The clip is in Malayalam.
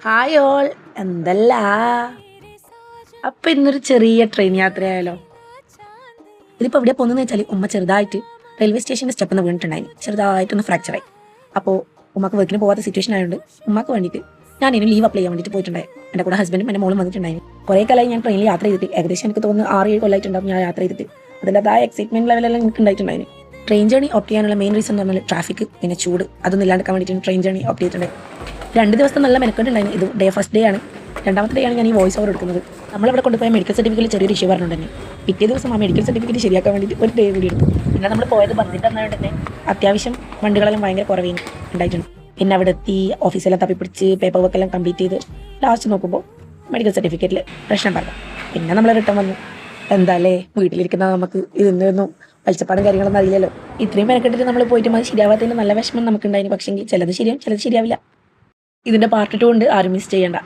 ഹായ് ഓൾ, എന്തല്ല. അപ്പം ഇന്നൊരു ചെറിയ ട്രെയിൻ യാത്രയായാലോ? ഇതിപ്പോൾ എവിടെ പോകുന്നതെന്ന് വെച്ചാൽ ഉമ്മ ചെറുതായിട്ട് റെയിൽവേ സ്റ്റേഷൻ്റെ സ്റ്റെപ്പിൽ വീണിട്ടുണ്ടായിരുന്നു. ചെറുതായിട്ടൊന്ന് ഫ്രാക്ചറായി. അപ്പോൾ ഉമ്മക്ക് വർക്കിന് പോകാത്ത സിറ്റുവേഷൻ ആയതുകൊണ്ട് ഉമ്മക്ക് വേണ്ടിയിട്ട് ഞാൻ ഇനി ലീവ് അപ്ലൈ ചെയ്യാൻ വേണ്ടിയിട്ട് പോയിട്ടുണ്ടായി. എൻ്റെ കൂടെ ഹസ്ബൻഡും എൻ്റെ മോളും വന്നിട്ടുണ്ടായിരുന്നു. കുറേ കാലമായി ഞാൻ ട്രെയിനിൽ യാത്ര ചെയ്തിട്ട്, ഏകദേശം എനിക്ക് തോന്നുന്നു 6-7 കൊല്ലമായിട്ടുണ്ടാവും ഞാൻ യാത്ര ചെയ്തിട്ട്. അതിൻ്റെതായ എക്സൈറ്റ്മെൻറ്റ് ലെവലെല്ലാം എനിക്ക് ഉണ്ടായിട്ടുണ്ടായിരുന്നു. ട്രെയിൻ ജേണി ഓപ്റ്റ് ചെയ്യാനുള്ള മെയിൻ റീസൺ എന്ന് പറഞ്ഞാൽ ട്രാഫിക്, പിന്നെ ചൂട്, അതൊന്നും ഇല്ലാണ്ടിരിക്കാൻ വേണ്ടിയിട്ട് ട്രെയിൻ ജേണി ഓപ്റ്റ് ചെയ്തിട്ടുണ്ടായി. 2 ദിവസം നല്ല മെനക്കെട്ടുണ്ടായിരുന്നു. ഇത് ഫസ്റ്റ് ഡേ ആണ്. രണ്ടാമത്തെ ഡേ ആണ് ഞാൻ ഈ വോയിസ് ഓവർ എടുക്കുന്നത്. നമ്മളിവിടെ കൊണ്ടുപോയ മെഡിക്കൽ സർട്ടിഫിക്കറ്റിൽ ചെറിയൊരു ഇഷ്യൂ പറഞ്ഞിട്ടുണ്ടെങ്കിൽ പിറ്റേ ദിവസം ആ മെഡിക്കൽ സർട്ടിഫിക്കറ്റ് ശരിയാക്കാൻ വേണ്ടിയിട്ട് ഒരു ഡേ കൂടി എടുത്തു. പിന്നെ നമ്മൾ പോയത് ബന്ധിട്ട് തന്നതുകൊണ്ട് തന്നെ അത്യാവശ്യം വണ്ടികളെല്ലാം ഭയങ്കര കുറവേനും ഉണ്ടായിട്ടുണ്ട്. പിന്നെ അവിടെ എത്തി ഓഫീസെല്ലാം തപ്പിപ്പിടിച്ച് പേപ്പർ വർക്കെല്ലാം കംപ്ലീറ്റ് ചെയ്ത് ലാസ്റ്റ് നോക്കുമ്പോൾ മെഡിക്കൽ സർട്ടിഫിക്കറ്റിൽ പ്രശ്നം പറഞ്ഞു. പിന്നെ നമ്മൾ റിട്ടേൺ വന്നു. എന്തായാലേ വീട്ടിലിരിക്കുന്ന നമുക്ക് ഇതിൻ്റെയൊന്നും പലിച്ചപ്പാടും കാര്യങ്ങളൊന്നും അറിയില്ലല്ലോ. ഇത്രയും മെനക്കെട്ടിട്ട് നമ്മൾ പോയിട്ട് അത് ശരിയാവാത്തതിൻ്റെ നല്ല വിഷമം നമുക്കുണ്ടായിരുന്നു. പക്ഷേ ചിലത് ശരിയാവും, ചിലത് ശരിയാവില്ല. ഇതിൻ്റെ പാർട്ട് 2 ഉണ്ട്, ആരും മിസ് ചെയ്യേണ്ട.